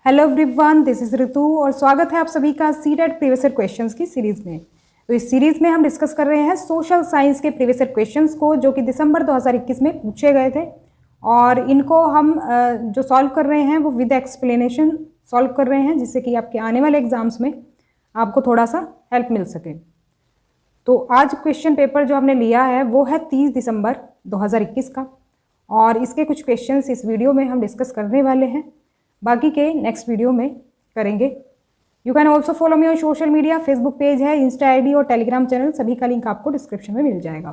Hello everyone, this is ऋतु और स्वागत है आप सभी का सीटेट प्रीवियस ईयर क्वेश्चंस की सीरीज में। तो इस सीरीज में हम डिस्कस कर रहे हैं सोशल साइंस के प्रीवियस ईयर क्वेश्चंस को, जो कि दिसंबर 2021 में पूछे गए थे। और इनको हम जो सॉल्व कर रहे हैं वो विद एक्सप्लेनेशन सॉल्व कर रहे हैं, जिससे कि आपके आने वाले एग्जाम्स में आपको थोड़ा सा हेल्प मिल सके। तो आज क्वेश्चन पेपर जो हमने लिया है वो है 30 दिसंबर 2021 का, और इसके कुछ क्वेश्चंस इस वीडियो में हम डिस्कस करने वाले हैं, बाकी के नेक्स्ट वीडियो में करेंगे। You can also follow me on social media, Facebook page है, इंस्टा आईडी और टेलीग्राम चैनल, सभी का लिंक आपको डिस्क्रिप्शन में मिल जाएगा।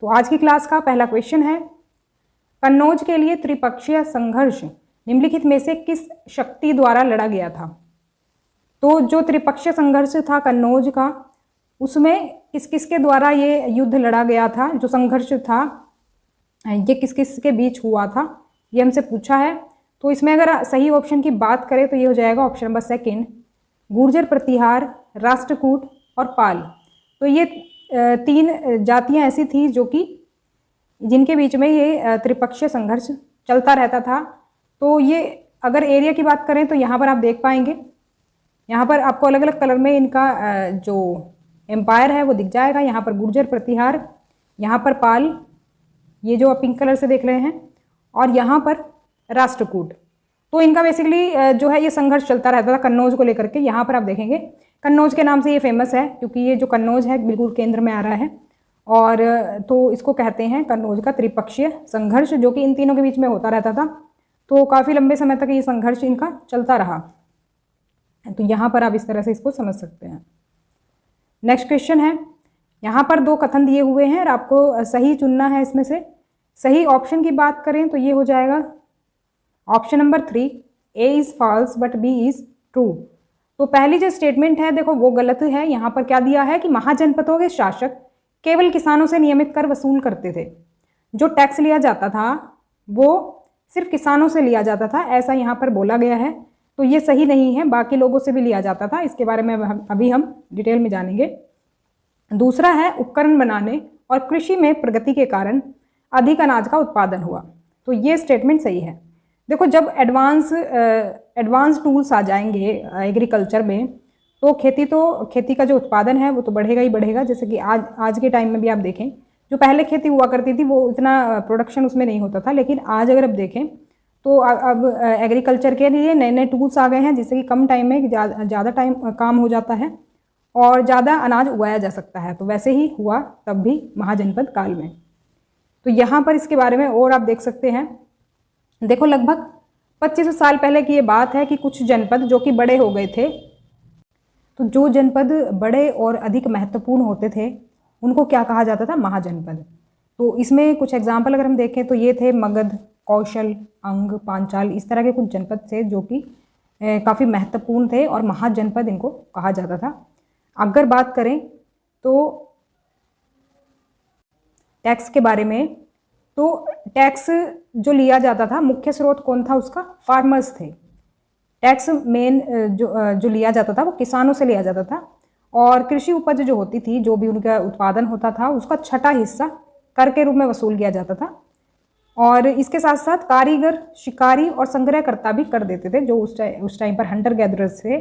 तो आज की क्लास का पहला क्वेश्चन है, कन्नौज के लिए त्रिपक्षीय संघर्ष निम्नलिखित में से किस शक्ति द्वारा लड़ा गया था? तो जो त्रिपक्षीय संघर्ष था कन्नौज का, उसमें किस किस के द्वारा ये युद्ध लड़ा गया था, जो संघर्ष था ये किस किस के बीच हुआ था, ये हमसे पूछा है। तो इसमें अगर सही ऑप्शन की बात करें तो ये हो जाएगा ऑप्शन नंबर सेकंड, गुर्जर प्रतिहार, राष्ट्रकूट और पाल। तो ये तीन जातियां ऐसी थी जो कि जिनके बीच में ये त्रिपक्षीय संघर्ष चलता रहता था। तो ये अगर एरिया की बात करें तो यहाँ पर आप देख पाएंगे, यहाँ पर आपको अलग अलग कलर में इनका जो एम्पायर है वो दिख जाएगा। यहाँ पर गुर्जर प्रतिहार, यहाँ पर पाल, ये जो आप पिंक कलर से देख रहे हैं, और यहाँ पर राष्ट्रकूट। तो इनका बेसिकली जो है ये संघर्ष चलता रहता था कन्नौज को लेकर के। यहाँ पर आप देखेंगे कन्नौज के नाम से ये फेमस है, क्योंकि ये जो कन्नौज है बिल्कुल केंद्र में आ रहा है, और तो इसको कहते हैं कन्नौज का त्रिपक्षीय संघर्ष, जो कि इन तीनों के बीच में होता रहता था। तो काफ़ी लंबे समय तक ये संघर्ष इनका चलता रहा। तो यहाँ पर आप इस तरह से इसको समझ सकते हैं। नेक्स्ट क्वेश्चन है, यहाँ पर दो कथन दिए हुए हैं और आपको सही चुनना है इसमें से। सही ऑप्शन की बात करें तो ये हो जाएगा option number 3, A is false but B is true. तो पहली जो स्टेटमेंट है देखो वो गलत है। यहाँ पर क्या दिया है कि महाजनपदों के शासक केवल किसानों से नियमित कर वसूल करते थे। जो टैक्स लिया जाता था वो सिर्फ किसानों से लिया जाता था, ऐसा यहाँ पर बोला गया है। तो ये सही नहीं है, बाकी लोगों से भी लिया जाता था। इसके बारे में अभी हम डिटेल में जानेंगे। दूसरा है, उपकरण बनाने और कृषि में प्रगति के कारण अधिक अनाज का उत्पादन हुआ। तो ये स्टेटमेंट सही है। देखो जब एडवांस टूल्स आ जाएंगे एग्रीकल्चर में, तो खेती का जो उत्पादन है वो तो बढ़ेगा ही बढ़ेगा। जैसे कि आज के टाइम में भी आप देखें, जो पहले खेती हुआ करती थी वो इतना प्रोडक्शन उसमें नहीं होता था, लेकिन आज अगर अब देखें तो अब एग्रीकल्चर के लिए नए नए टूल्स आ गए हैं, जिससे कि कम टाइम में ज़्यादा टाइम काम हो जाता है और ज़्यादा अनाज उगाया जा सकता है। तो वैसे ही हुआ तब भी महाजनपद काल में। तो यहाँ पर इसके बारे में और आप देख सकते हैं। देखो लगभग 2500 साल पहले की ये बात है कि कुछ जनपद जो कि बड़े हो गए थे, तो जो जनपद बड़े और अधिक महत्वपूर्ण होते थे उनको क्या कहा जाता था? महाजनपद। तो इसमें कुछ एग्जाम्पल अगर हम देखें तो ये थे मगध, कौशल, अंग, पांचाल, इस तरह के कुछ जनपद थे जो कि काफ़ी महत्वपूर्ण थे और महाजनपद इनको कहा जाता था। अगर बात करें तो टैक्स के बारे में, तो टैक्स जो लिया जाता था, मुख्य स्रोत कौन था उसका? फार्मर्स थे। टैक्स मेन जो लिया जाता था वो किसानों से लिया जाता था, और कृषि उपज जो होती थी, जो भी उनका उत्पादन होता था, उसका छठा हिस्सा कर के रूप में वसूल किया जाता था। और इसके साथ साथ कारीगर, शिकारी और संग्रहकर्ता भी कर देते थे, जो उस टाइम पर हंटर गैदरर्स थे।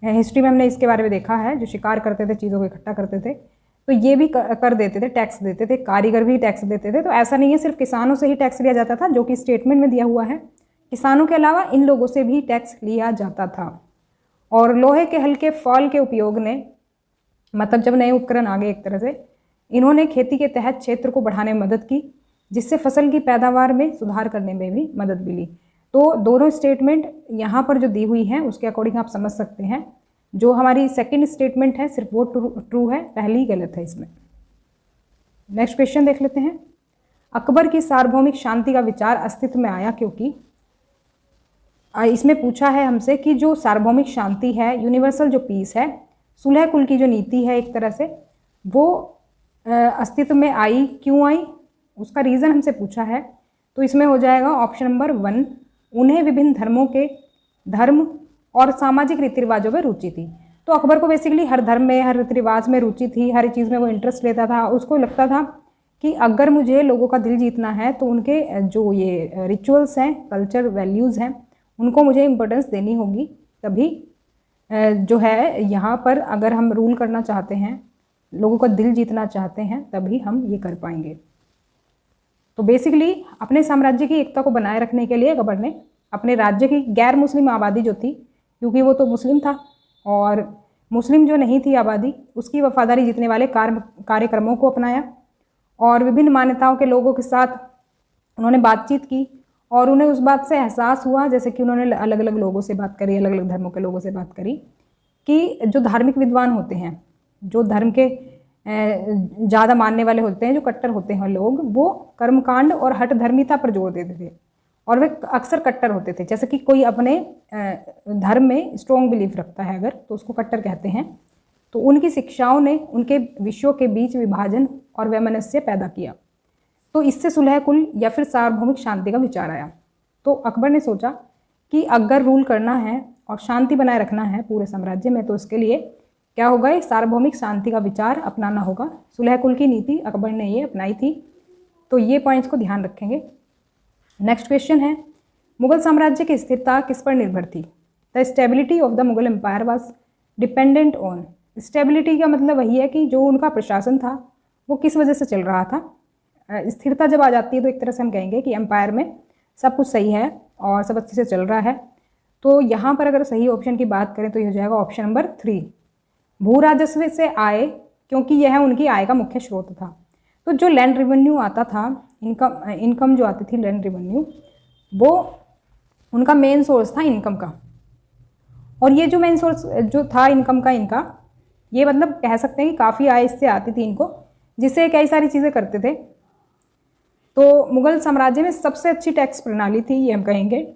हिस्ट्री में हमने इसके बारे में देखा है, जो शिकार करते थे, चीज़ों को इकट्ठा करते थे, तो ये भी कर देते थे, टैक्स देते थे। कारीगर भी टैक्स देते थे। तो ऐसा नहीं है सिर्फ किसानों से ही टैक्स लिया जाता था, जो कि स्टेटमेंट में दिया हुआ है। किसानों के अलावा इन लोगों से भी टैक्स लिया जाता था। और लोहे के हल्के फॉल के उपयोग ने, मतलब जब नए उपकरण आ गए एक तरह से, इन्होंने खेती के तहत क्षेत्र को बढ़ाने में मदद की, जिससे फसल की पैदावार में सुधार करने में भी मदद मिली। तो दोनों स्टेटमेंट यहाँ पर जो दी हुई हैं उसके अकॉर्डिंग आप समझ सकते हैं। जो हमारी सेकंड स्टेटमेंट है सिर्फ वो ट्रू है, पहली गलत है इसमें। नेक्स्ट क्वेश्चन देख लेते हैं। अकबर की सार्वभौमिक शांति का विचार अस्तित्व में आया क्योंकि? इसमें पूछा है हमसे कि जो सार्वभौमिक शांति है, यूनिवर्सल जो पीस है, सुलह कुल की जो नीति है एक तरह से, वो अस्तित्व में आई, क्यों आई, उसका रीज़न हमसे पूछा है। तो इसमें हो जाएगा ऑप्शन नंबर 1, उन्हें विभिन्न धर्मों के धर्म और सामाजिक रीति रिवाजों में रुचि थी। तो अकबर को बेसिकली हर धर्म में, हर रीति रिवाज में रुचि थी, हर चीज़ में वो इंटरेस्ट लेता था। उसको लगता था कि अगर मुझे लोगों का दिल जीतना है तो उनके जो ये रिचुअल्स हैं, कल्चर वैल्यूज़ हैं, उनको मुझे इम्पोर्टेंस देनी होगी, तभी जो है यहाँ पर अगर हम रूल करना चाहते हैं, लोगों का दिल जीतना चाहते हैं, तभी हम ये कर पाएंगे। तो बेसिकली अपने साम्राज्य की एकता को बनाए रखने के लिए अकबर ने अपने राज्य की गैर मुस्लिम आबादी जो थी, क्योंकि वो तो मुस्लिम था और मुस्लिम जो नहीं थी आबादी, उसकी वफादारी जीतने वाले कार्यक्रमों को अपनाया और विभिन्न मान्यताओं के लोगों के साथ उन्होंने बातचीत की और उन्हें उस बात से एहसास हुआ, जैसे कि उन्होंने अलग अलग लोगों से बात करी, अलग अलग धर्मों के लोगों से बात करी, कि जो धार्मिक विद्वान होते हैं, जो धर्म के ज़्यादा मानने वाले होते हैं, जो कट्टर होते हैं लोग, वो कर्मकांड और हठ धर्मिता पर जोर देते थे और वे अक्सर कट्टर होते थे। जैसे कि कोई अपने धर्म में स्ट्रॉन्ग बिलीफ रखता है अगर, तो उसको कट्टर कहते हैं। तो उनकी शिक्षाओं ने उनके विषयों के बीच विभाजन और वैमनस्य पैदा किया। तो इससे सुलह कुल या फिर सार्वभौमिक शांति का विचार आया। तो अकबर ने सोचा कि अगर रूल करना है और शांति बनाए रखना है पूरे साम्राज्य में, तो इसके लिए क्या होगा, एक सार्वभौमिक शांति का विचार अपनाना होगा। सुलह कुल की नीति अकबर ने ये अपनाई थी। तो ये पॉइंट्स को ध्यान रखेंगे। नेक्स्ट क्वेश्चन है, मुगल साम्राज्य की स्थिरता किस पर निर्भर थी? The stability of the Mughal empire was dependent on. Stability का मतलब वही है कि जो उनका प्रशासन था वो किस वजह से चल रहा था। स्थिरता जब आ जाती है तो एक तरह से हम कहेंगे कि एम्पायर में सब कुछ सही है और सब अच्छे से चल रहा है। तो यहाँ पर अगर सही ऑप्शन की बात करें तो ये हो जाएगा ऑप्शन नंबर 3, भू राजस्व से आय, क्योंकि यह उनकी आय का मुख्य स्रोत था। तो जो लैंड रेवेन्यू आता था, इनकम जो आती थी लैंड रेवेन्यू, वो उनका मेन सोर्स था इनकम का। और ये जो मेन सोर्स जो था इनकम का इनका, ये मतलब कह सकते हैं कि काफ़ी आय इससे आती थी इनको, जिससे कई सारी चीज़ें करते थे। तो मुगल साम्राज्य में सबसे अच्छी टैक्स प्रणाली थी, ये हम कहेंगे।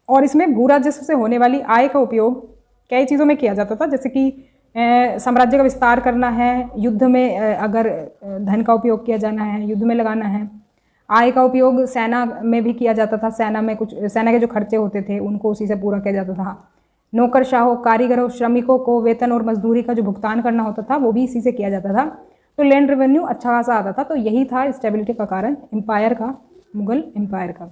और इसमें भू राजस्व से होने वाली आय का उपयोग कई चीज़ों में किया जाता था, जैसे कि साम्राज्य का विस्तार करना है, युद्ध में अगर धन का उपयोग किया जाना है, युद्ध में लगाना है। आय का उपयोग सेना में भी किया जाता था, सेना में कुछ सेना के जो खर्चे होते थे उनको उसी से पूरा किया जाता था। नौकरशाहों, कारीगरों, श्रमिकों को वेतन और मजदूरी का जो भुगतान करना होता था वो भी इसी से किया जाता था। तो लैंड रेवेन्यू अच्छा खासा आता था। तो यही था स्टेबिलिटी का कारण एम्पायर का, मुगल एम्पायर का।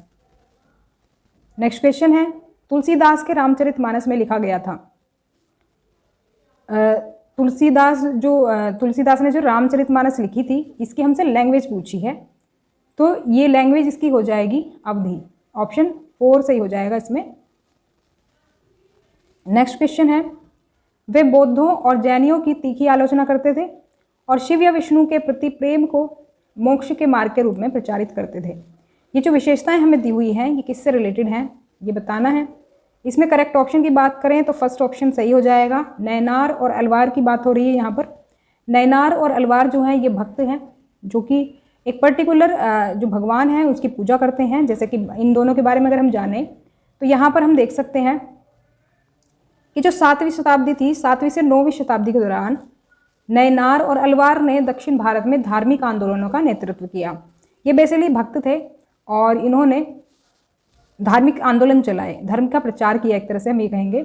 नेक्स्ट क्वेश्चन है, तुलसीदास के रामचरितमानस में लिखा गया था। तुलसीदास ने जो रामचरितमानस लिखी थी, इसकी हमसे लैंग्वेज पूछी है। तो ये लैंग्वेज इसकी हो जाएगी अवधी। ऑप्शन 4 सही हो जाएगा इसमें। नेक्स्ट क्वेश्चन है, वे बौद्धों और जैनियों की तीखी आलोचना करते थे और शिव या विष्णु के प्रति प्रेम को मोक्ष के मार्ग के रूप में प्रचारित करते थे। ये जो विशेषताएं हमें दी हुई हैं, ये किससे रिलेटेड हैं, ये बताना है। इसमें करेक्ट ऑप्शन की बात करें तो फर्स्ट ऑप्शन सही हो जाएगा। नैनार और अलवार की बात हो रही है यहाँ पर। नैनार और अलवार जो हैं ये भक्त हैं, जो कि एक पर्टिकुलर जो भगवान है उसकी पूजा करते हैं। जैसे कि इन दोनों के बारे में अगर हम जानें तो यहाँ पर हम देख सकते हैं कि जो 7वीं शताब्दी थी, 7वीं से 9वीं शताब्दी के दौरान नैनार और अलवार ने दक्षिण भारत में धार्मिक आंदोलनों का नेतृत्व किया। ये बेसिकली भक्त थे और इन्होंने धार्मिक आंदोलन चलाए, धर्म का प्रचार किया, एक तरह से हम ये कहेंगे।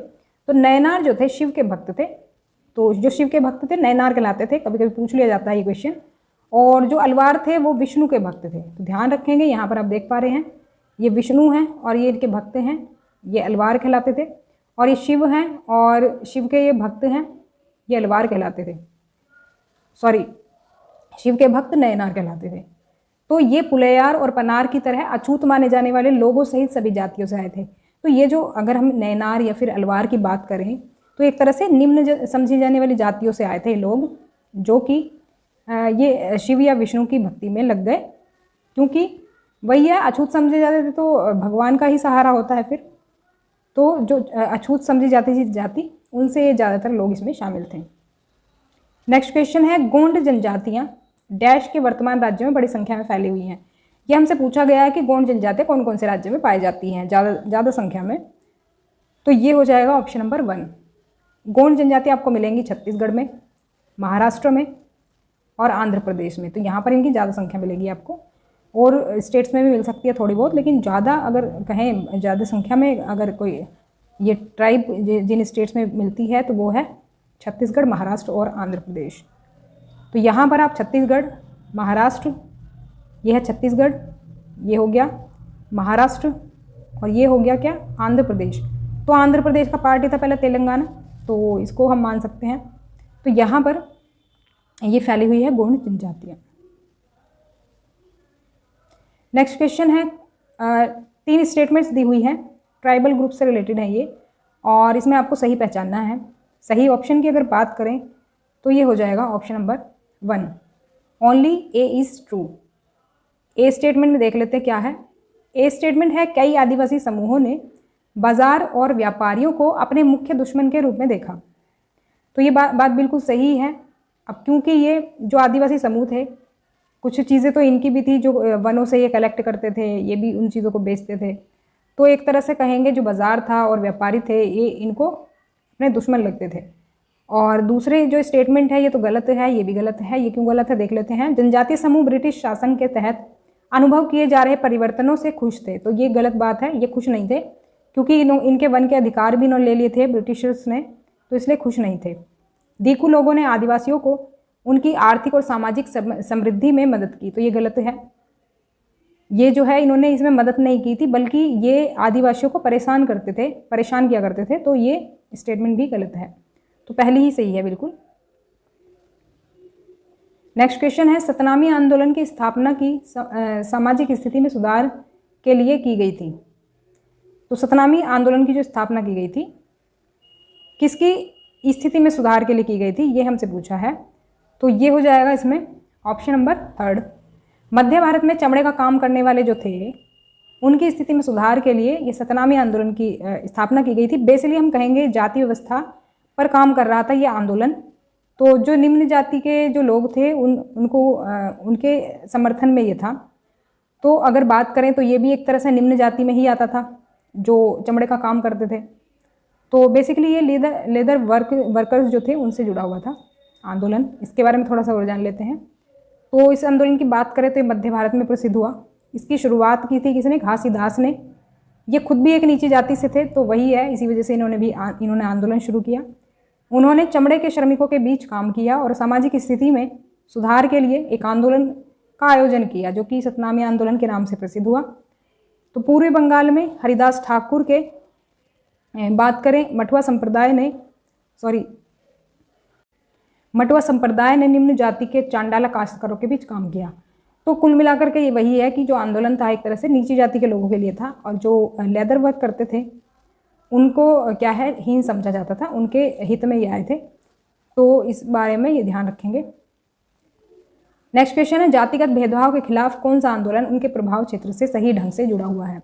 तो नैनार जो थे शिव के भक्त थे, तो जो शिव के भक्त थे नैनार कहलाते थे, कभी कभी पूछ लिया जाता है ये क्वेश्चन। और जो अलवार थे वो विष्णु के भक्त थे। तो ध्यान रखेंगे, यहाँ पर आप देख पा रहे हैं ये विष्णु हैं और ये इनके भक्त हैं, ये अलवार कहलाते थे। और ये शिव हैं और शिव के ये भक्त हैं, ये अलवार कहलाते थे। सॉरी, शिव के भक्त नैनार कहलाते थे। तो ये पुलैयार और पनार की तरह अछूत माने जाने वाले लोगों सहित सभी जातियों से आए थे। तो ये जो अगर हम नैनार या फिर अलवार की बात करें तो एक तरह से निम्न समझी जाने वाली जातियों से आए थे लोग, जो कि ये शिव या विष्णु की भक्ति में लग गए, क्योंकि वही है अछूत समझे जाते थे तो भगवान का ही सहारा होता है फिर। तो जो अछूत समझी जाति उनसे ज़्यादातर लोग इसमें शामिल थे। नेक्स्ट क्वेश्चन है, गोंड जनजातियाँ डैश के वर्तमान राज्यों में बड़ी संख्या में फैली हुई हैं। ये हमसे पूछा गया है कि गोंड जनजातियाँ कौन कौन से राज्य में पाई जाती हैं ज़्यादा संख्या में। तो ये हो जाएगा ऑप्शन नंबर 1। गोंड जनजातियाँ आपको मिलेंगी छत्तीसगढ़ में, महाराष्ट्र में और आंध्र प्रदेश में। तो यहाँ पर इनकी ज़्यादा संख्या मिलेगी आपको, और स्टेट्स में भी मिल सकती है थोड़ी बहुत, लेकिन ज़्यादा अगर कहें ज़्यादा संख्या में अगर कोई ये ट्राइब जिन स्टेट्स में मिलती है तो वो है छत्तीसगढ़, महाराष्ट्र और आंध्र प्रदेश। तो यहाँ पर आप छत्तीसगढ़, महाराष्ट्र, ये है छत्तीसगढ़, ये हो गया महाराष्ट्र और ये हो गया क्या, आंध्र प्रदेश। तो आंध्र प्रदेश का पार्टी था पहले तेलंगाना, तो इसको हम मान सकते हैं। तो यहाँ पर ये फैली हुई है गौड़ जनजातियाँ। नेक्स्ट क्वेश्चन है, 3 स्टेटमेंट्स दी हुई हैं, ट्राइबल ग्रुप से रिलेटेड है ये, और इसमें आपको सही पहचानना है। सही ऑप्शन की अगर बात करें तो ये हो जाएगा option number 1, only A is true. A statement में देख लेते हैं क्या है। ए स्टेटमेंट है, कई आदिवासी समूहों ने बाजार और व्यापारियों को अपने मुख्य दुश्मन के रूप में देखा। तो ये बात बिल्कुल सही है। अब क्योंकि ये जो आदिवासी समूह थे, कुछ चीज़ें तो इनकी भी थी जो वनों से ये कलेक्ट करते थे, ये भी उन चीज़ों को बेचते थे। तो एक तरह से कहेंगे जो बाज़ार था और व्यापारी थे, ये इनको अपने दुश्मन लगते थे। और दूसरे जो स्टेटमेंट है ये तो गलत है, ये भी गलत है। ये क्यों गलत है देख लेते हैं। जनजातीय समूह ब्रिटिश शासन के तहत अनुभव किए जा रहे परिवर्तनों से खुश थे। तो ये गलत बात है, ये खुश नहीं थे, क्योंकि इनके वन के अधिकार भी इन्होंने ले लिए थे ब्रिटिशर्स ने, तो इसलिए खुश नहीं थे। दीकू लोगों ने आदिवासियों को उनकी आर्थिक और सामाजिक समृद्धि में मदद की। तो ये गलत है। ये जो है इन्होंने इसमें मदद नहीं की थी, बल्कि ये आदिवासियों को परेशान किया करते थे। तो ये स्टेटमेंट भी गलत है। तो पहली ही सही है बिल्कुल। नेक्स्ट क्वेश्चन है, सतनामी आंदोलन की स्थापना की सामाजिक स्थिति में सुधार के लिए की गई थी। तो सतनामी आंदोलन की जो स्थापना की गई थी, किसकी स्थिति में सुधार के लिए की गई थी, ये हमसे पूछा है। तो ये हो जाएगा इसमें ऑप्शन नंबर 3, मध्य भारत में चमड़े का काम करने वाले जो थे उनकी स्थिति में सुधार के लिए ये सतनामी आंदोलन की स्थापना की गई थी। बेसिकली हम कहेंगे जाति व्यवस्था पर काम कर रहा था ये आंदोलन। तो जो निम्न जाति के जो लोग थे उनके समर्थन में ये था। तो अगर बात करें तो ये भी एक तरह से निम्न जाति में ही आता था जो चमड़े का काम करते थे। तो बेसिकली ये लेदर वर्कर्स जो थे उनसे जुड़ा हुआ था आंदोलन। इसके बारे में थोड़ा सा और जान लेते हैं। तो इस आंदोलन की बात करें तो ये मध्य भारत में प्रसिद्ध हुआ। इसकी शुरुआत की थी किसने, घासीदास ने। ये खुद भी एक नीची जाति से थे, तो वही है, इसी वजह से इन्होंने आंदोलन शुरू किया। उन्होंने चमड़े के श्रमिकों के बीच काम किया और सामाजिक स्थिति में सुधार के लिए एक आंदोलन का आयोजन किया जो कि सतनामी आंदोलन के नाम से प्रसिद्ध हुआ। तो पूर्वी बंगाल में हरिदास ठाकुर के बात करें, मटुआ संप्रदाय ने निम्न जाति के चांडाला काश्तकारों के बीच काम किया। तो कुल मिलाकर के ये वही है कि जो आंदोलन था एक तरह से नीची जाति के लोगों के लिए था, और जो लेदर वर्क करते थे उनको क्या है, हीन समझा जाता था। उनके हित में ये आए थे। तो इस बारे में ये ध्यान रखेंगे। नेक्स्ट क्वेश्चन है, जातिगत भेदभाव के खिलाफ कौन सा आंदोलन उनके प्रभाव क्षेत्र से सही ढंग से जुड़ा हुआ है।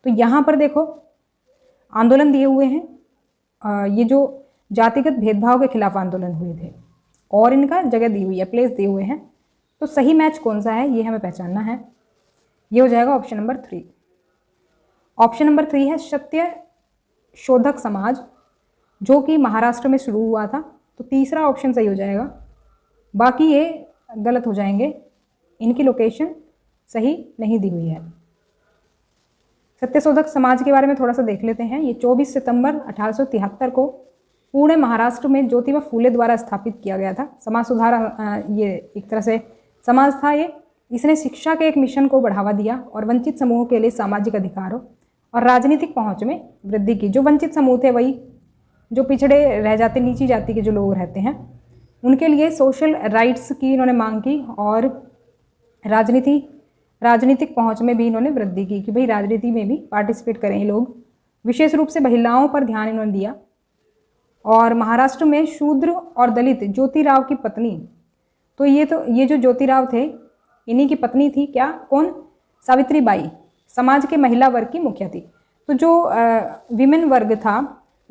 तो यहाँ पर देखो आंदोलन दिए हुए हैं, ये जो जातिगत भेदभाव के खिलाफ आंदोलन हुए थे और इनका जगह दी हुई है, प्लेस दिए हुए हैं। तो सही मैच कौन सा है ये हमें पहचानना है। ये हो जाएगा ऑप्शन नंबर 3। ऑप्शन नंबर 3 है सत्य शोधक समाज, जो कि महाराष्ट्र में शुरू हुआ था। तो तीसरा ऑप्शन सही हो जाएगा, बाकी ये गलत हो जाएंगे, इनकी लोकेशन सही नहीं दी हुई है। सत्यशोधक समाज के बारे में थोड़ा सा देख लेते हैं। ये 24 सितंबर 1873 को पुणे महाराष्ट्र में ज्योतिबा फूले द्वारा स्थापित किया गया था। समाज सुधार ये एक तरह से समाज था ये। इसने शिक्षा के एक मिशन को बढ़ावा दिया और वंचित समूहों के लिए सामाजिक अधिकारों और राजनीतिक पहुंच में वृद्धि की। जो वंचित समूह थे, वही जो पिछड़े रह जाते, नीची जाति के जो लोग रहते हैं, उनके लिए सोशल राइट्स की इन्होंने मांग की और राजनीतिक पहुंच में भी इन्होंने वृद्धि की कि भाई राजनीति में भी पार्टिसिपेट करें ये लोग। विशेष रूप से महिलाओं पर ध्यान इन्होंने दिया। और महाराष्ट्र में शूद्र और दलित ज्योतिराव की पत्नी, तो ये जो ज्योतिराव थे इन्हीं की पत्नी थी, क्या, कौन, सावित्रीबाई, समाज के महिला वर्ग की मुखिया थी। तो जो विमेन वर्ग था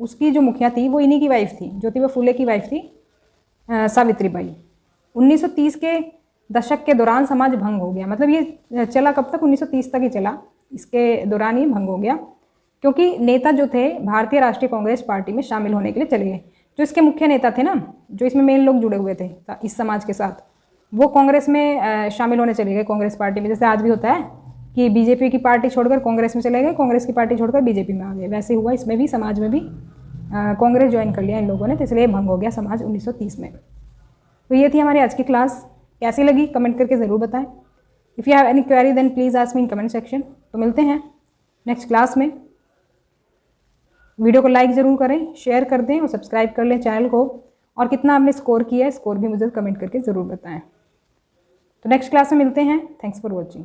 उसकी जो मुखिया थी वो इन्हीं की वाइफ थी, ज्योतिबा फूले की वाइफ थी सावित्रीबाई। 1930 के दशक के दौरान समाज भंग हो गया। मतलब ये चला कब तक, 1930 तक ही चला। इसके दौरान ही भंग हो गया क्योंकि नेता जो थे भारतीय राष्ट्रीय कांग्रेस पार्टी में शामिल होने के लिए चले गए। जो इसके मुख्य नेता थे ना, जो इसमें मेन लोग जुड़े हुए थे इस समाज के साथ, वो कांग्रेस में शामिल होने चले गए, कांग्रेस पार्टी में। जैसे आज भी होता है कि बीजेपी की पार्टी छोड़कर कांग्रेस में चले गए, कांग्रेस की पार्टी छोड़कर बीजेपी में आ गए, वैसे हुआ इसमें भी, समाज में भी कांग्रेस ज्वाइन कर लिया इन लोगों ने। तो इसलिए भंग हो गया समाज 1930 में। तो ये थी हमारी आज की क्लास। कैसी लगी कमेंट करके ज़रूर बताएं। If you have any query then please ask me in comment section. तो मिलते हैं नेक्स्ट क्लास में। वीडियो को लाइक ज़रूर करें, शेयर कर दें और सब्सक्राइब कर लें चैनल को। और कितना आपने स्कोर किया है, स्कोर भी मुझे कमेंट करके ज़रूर बताएं। तो नेक्स्ट क्लास में मिलते हैं। Thanks for watching.